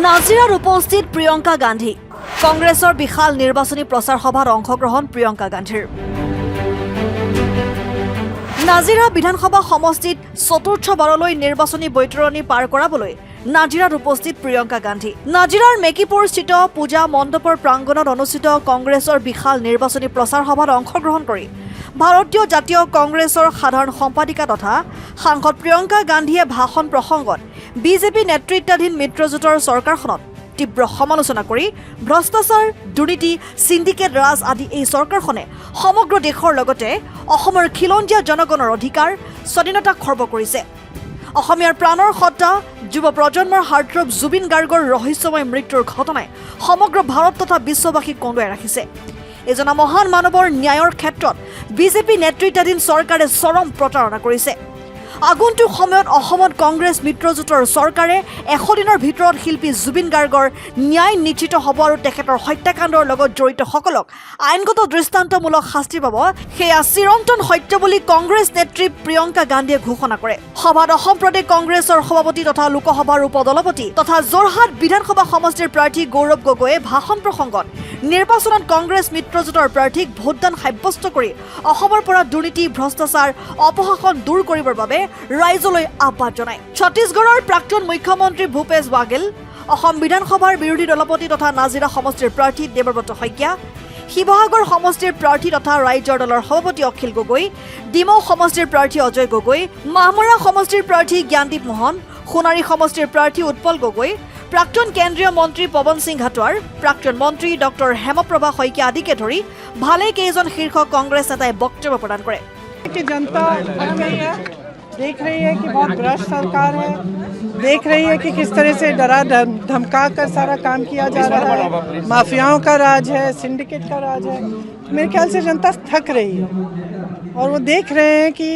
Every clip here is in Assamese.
নাজিৰাত উপস্থিত প্ৰিয়ংকা গান্ধী। কংগ্ৰেছৰ বিশাল নিৰ্বাচনী প্ৰচাৰ সভাত অংশগ্ৰহণ প্ৰিয়ংকা গান্ধীৰ। নাজিৰা বিধানসভা সমষ্টিত চতুৰ্থবাৰলৈ নিৰ্বাচনী বৈতৰণি পাৰ কৰাবলৈ নাজিৰাত উপস্থিত প্ৰিয়ংকা গান্ধী। নাজিৰাৰ মেকিপুৰস্থিত পূজা মণ্ডপৰ প্ৰাংগণত অনুষ্ঠিত কংগ্ৰেছৰ বিশাল নিৰ্বাচনী প্ৰচাৰ সভাত অংশগ্ৰহণ কৰি ভাৰতীয় জাতীয় কংগ্ৰেছৰ সাধাৰণ সম্পাদিকা তথা সাংসদ প্ৰিয়ংকা গান্ধীয়ে ভাষণ প্ৰসংগত বিজেপি নেতৃত্বাধীন মিত্ৰজোঁটৰ চৰকাৰখনত তীব্ৰ সমালোচনা কৰি ভ্ৰষ্টাচাৰ, দুৰ্নীতি, সিন্ডিকেট ৰাজ আদি এই চৰকাৰখনে সমগ্ৰ দেশৰ লগতে অসমৰ খিলঞ্জীয়া জনগণৰ অধিকাৰ স্বাধীনতা খৰ্ব কৰিছে। অসমীয়াৰ প্ৰাণৰ সত্তা যুৱ প্ৰজন্মৰ হাৰ্টথ্ৰব জুবিন গাৰ্গৰ ৰহস্যময় মৃত্যুৰ ঘটনাই সমগ্ৰ ভাৰত তথা বিশ্ববাসীক কন্দুৱাই ৰাখিছে। এজনা মহান মানৱৰ ন্যায়ৰ ক্ষেত্ৰত বিজেপি নেতৃত্বাধীন চৰকাৰে চৰম প্ৰতাৰণা কৰিছে। আগন্তুক সময়ত অসমত কংগ্ৰেছ মিত্ৰজোঁটৰ চৰকাৰে 100 দিনৰ ভিতৰত শিল্পী জুবিন গাৰ্গৰ ন্যায় নিশ্চিত হ'ব আৰু তেখেতৰ হত্যাকাণ্ডৰ লগত জড়িতসকলক আইনগত দৃষ্টান্তমূলক শাস্তি পাব, সেয়া চিৰন্তন সত্য বুলি কংগ্ৰেছ নেত্ৰী প্ৰিয়ংকা গান্ধীয়ে ঘোষণা কৰে। সভাত অসম প্ৰদেশ কংগ্ৰেছৰ সভাপতি তথা লোকসভাৰ উপদলপতি তথা যোৰহাট বিধানসভা সমষ্টিৰ প্ৰাৰ্থী গৌৰৱ গগৈয়ে ভাষণ প্ৰসংগত নিৰ্বাচনত কংগ্ৰেছ মিত্ৰজোঁটৰ প্ৰাৰ্থীক ভোটদান সাব্যস্ত কৰি অসমৰ পৰা দুৰ্নীতি, ভ্ৰষ্টাচাৰ, অপশাসন দূৰ কৰিবৰ বাবে ৰাইজলৈ আহ্বান জনায়। ছত্তীশগড়ৰ প্ৰাক্তন মুখ্যমন্ত্ৰী ভূপেশ বাঘেল, অসম বিধানসভাৰ বিৰোধী দলপতি তথা নাজিৰা সমষ্টিৰ প্ৰাৰ্থী দেৱব্ৰত শইকীয়া, শিৱসাগৰ সমষ্টিৰ প্ৰাৰ্থী তথা ৰাইজৰ দলৰ সভাপতি অখিল গগৈ, ডিমৌ সমষ্টিৰ প্ৰাৰ্থী অজয় গগৈ, মাহমৰা সমষ্টিৰ প্ৰাৰ্থী জ্ঞানদীপ মোহন, সোণাৰী সমষ্টিৰ প্ৰাৰ্থী উৎপল গগৈ, প্ৰাক্তন কেন্দ্ৰীয় মন্ত্ৰী পৱন সিং ঘাটোৱাৰ, প্ৰাক্তন মন্ত্ৰী ডক্টৰ হেমপ্ৰভা শইকীয়া আদিকে ধৰি ভালে কেইজন শীৰ্ষ কংগ্ৰেছ নেতাই বক্তব্য প্ৰদান কৰে। जनता देख रही है कि बहुत भ्रष्ट सरकार है, देख रही है कि किस तरह से डरा धमका कर सारा काम किया जा रहा है, माफियाओं का राज है, सिंडिकेट का राज है। मेरे ख्याल से जनता थक रही है और वो देख रहे हैं कि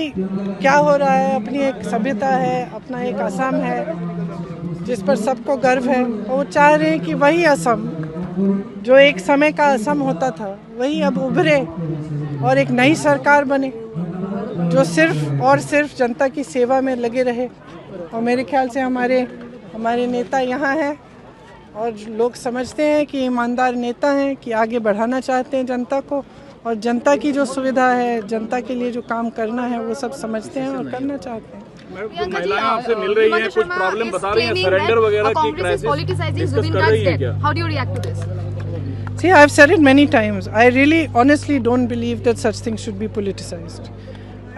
क्या हो रहा है। अपनी एक सभ्यता है, अपना एक असम है जिस पर सबको गर्व है, और वो चाह रहे हैं कि वही असम जो एक समय का असम होता था वही अब उभरे और एक नई सरकार बने जो सिर्फ और सिर्फ जनता की सेवा में लगे रहे। और मेरे ख्याल से हमारे नेता यहाँ हैं और लोग समझते हैं कि ईमानदार नेता हैं, कि आगे बढ़ाना चाहते हैं जनता को, और जनता की जो सुविधा है, जनता के लिए जो काम करना है वो सब समझते हैं और करना चाहते हैं। महिलाएं आपसे मिल रही हैं, कुछ प्रॉब्लम बता रही हैं, सरेंडर वगैरह की क्राइसिस डिस्कस कर रही हैं क्या? How do you react to this? See, I've said it many times. I really honestly don't believe that such things should be politicized.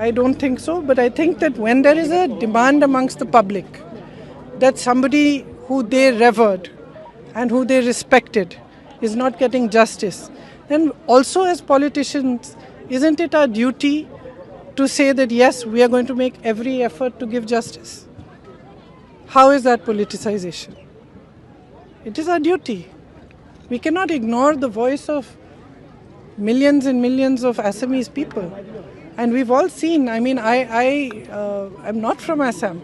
I don't think so, but I think that when there is a demand amongst the public that somebody who they revered and who they respected is not getting justice, then also as politicians, isn't it our duty to say that yes, we are going to make every effort to give justice? How is that politicization? It is our duty. We cannot ignore the voice of millions and millions of Assamese people. And we've all seen, I mean, I'm not from Assam,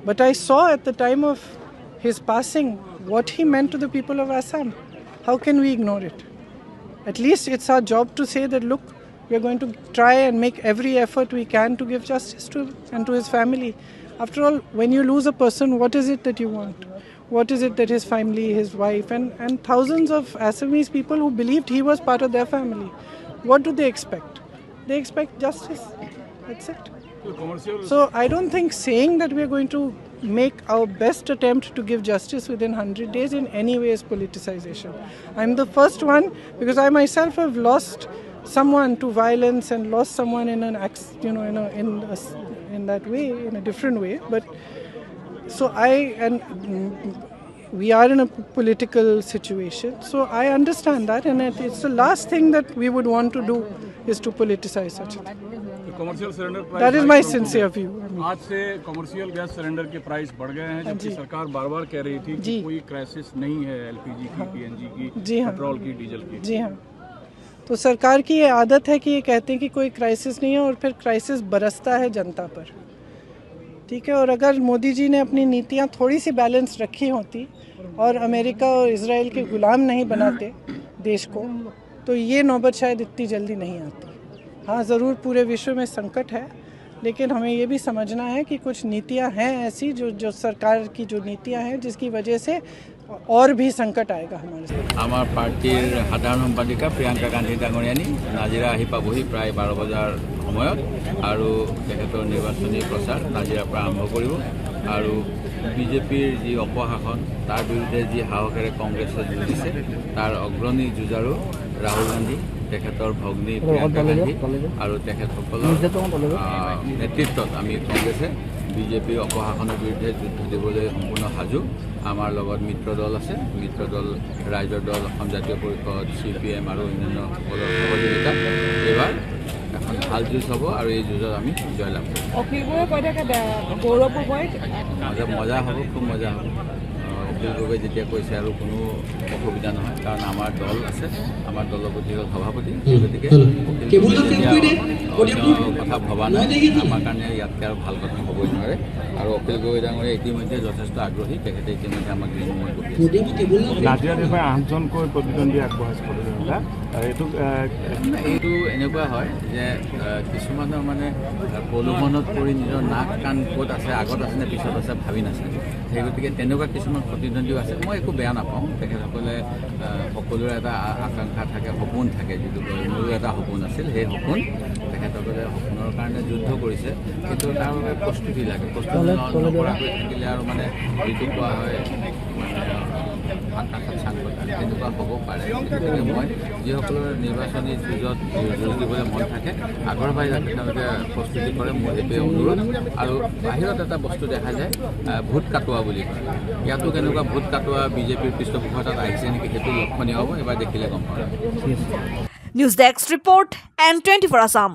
but I saw at the time of his passing what he meant to the people of Assam. How can we ignore it? At least it's our job to say that, look, we're going to try and make every effort we can to give justice to him and to his family. After all, when you lose a person, what is it that you want? What is it that his family, his wife, and thousands of Assamese people who believed he was part of their family, what do they expect? They expect justice. That's it. So I don't think saying that we're going to make our best attempt to give justice within 100 days in any way is politicization. I'm the first one, because I myself have lost someone to violence and lost someone in an in that way, in a different way. But so we are in a political situation, so I understand that, and it's the last thing that we would want to do is to politicize such a thing. Commercial cylinder price, That is my sincere view. आज से कमर्शियल गैस सिलेंडर के प्राइस बढ़ गए हैं, जबकि सरकार बार-बार कह रही थी कि कोई क्राइसिस नहीं है एलपीजी की, पीएनजी की, पेट्रोल की, डीजल की। जी हाँ, तो सरकार की ये आदत है कि ये कहते हैं कि कोई क्राइसिस नहीं है और फिर क्राइसिस बरसता है जनता पर। ठीक है, और अगर मोदी जी ने अपनी नीतियाँ थोड़ी सी बैलेंस रखी होती और अमेरिका और इजराइल के गुलाम नहीं बनाते देश को, तो ये नौबत शायद इतनी जल्दी नहीं आती। हाँ, ज़रूर पूरे विश्व में संकट है, लेकिन हमें ये भी समझना है कि कुछ नीतियाँ हैं ऐसी जो सरकार की जो नीतियाँ हैं जिसकी वजह से और भी संकट आएगा हमारे साथ। আমাৰ পাৰ্টিৰ সাধাৰণ সম্পাদিকা প্ৰিয়ংকা গান্ধী ডাঙৰীয়ানী নাজিৰা আহি পাবহি প্ৰায় 12 বজাৰ সময়ত আৰু তেখেতৰ নিৰ্বাচনী প্ৰচাৰ নাজিৰাৰ পৰা আৰম্ভ কৰিব আৰু বিজেপিৰ যি অপশাসন তাৰ বিৰুদ্ধে যি সাহসেৰে কংগ্ৰেছে যুঁজিছে তাৰ অগ্ৰণী যুঁজাৰু ৰাহুল গান্ধী তেখেতৰ ভগ্নী প্ৰিয়ংকা গান্ধী আৰু তেখেতসকলৰ নেতৃত্বত আমি কংগ্ৰেছে বিজেপিৰ অপশাসনৰ বিৰুদ্ধে যুদ্ধ দিবলৈ সম্পূৰ্ণ সাজু। আমাৰ লগত মিত্ৰ দল আছে, মিত্ৰ দল ৰাইজৰ দল, অসম জাতীয় পৰিষদ, CPM আৰু অন্যান্য সকলৰ সহযোগিতাত এইবাৰ এখন ভাল যুঁজ হ'ব আৰু এই যুঁজত আমি জয়লাভ কৰিম। মজা হ'ব, খুব মজা হ'ব। অখিল গগৈ যেতিয়া কৈছে আৰু কোনো অসুবিধা নহয়, কাৰণ আমাৰ দল আছে, আমাৰ দলৰ প্ৰতি হ'ল সভাপতি, গতিকে কথা ভবা নাই। আমাৰ কাৰণে ইয়াতকৈ আৰু ভাল কথা হ'বই নোৱাৰে আৰু অখিল গগৈ ডাঙৰীয়া ইতিমধ্যে যথেষ্ট আগ্ৰহী, তেখেতে ইতিমধ্যে আমাক গৃহমূল কৰি আছে। নাজিৰাত এইবাৰ 8জনকৈ প্ৰতিদ্বন্দ্বী আগবঢ়াইছে প্ৰতিদ্বন্দ্বিতা। এইটো এনেকুৱা হয় যে কিছুমানৰ মানে প্ৰলোভনত পৰি নিজৰ নাক কাণ ক'ত আছে, আগত আছে নে পিছত আছে ভাবি নাচায়। সেই গতিকে তেনেকুৱা কিছুমান প্ৰতিদ্বন্দ্বীও আছে। মই একো বেয়া নাপাওঁ, তেখেতসকলে সকলোৰে এটা আকাংক্ষা থাকে, সপোন থাকে, যিটো মোৰো এটা সপোন আছিল। সেই সপোন তেখেতসকলে সপোনৰ কাৰণে যুদ্ধ কৰিছে, কিন্তু তাৰ বাবে প্ৰস্তুতি লাগে। প্ৰস্তুতি নকৰাকৈ থাকিলে আৰু মানে যিটো কোৱা হয় আকাশত চাং পতা, তেনেকুৱা হ'ব পাৰে। গতিকে মই যিসকলৰ নিৰ্বাচনী যুঁজত যুঁজ দিবলৈ মন থাকে আগৰ পৰাই যাতে তেওঁলোকে প্ৰস্তুতি কৰে, মোৰ সেইটোৱে অনুৰোধ। আৰু বাহিৰত এটা বস্তু দেখা যায়, ভোট কাটোৱা বুলি কয়। ইয়াতো কেনেকুৱা ভোট কাটোৱা বিজেপিৰ পৃষ্ঠপোষকতাত আহিছে নেকি, সেইটো লক্ষণীয় হ'ব। এবাৰ দেখিলে গম পাম। News desk report N24 Assam.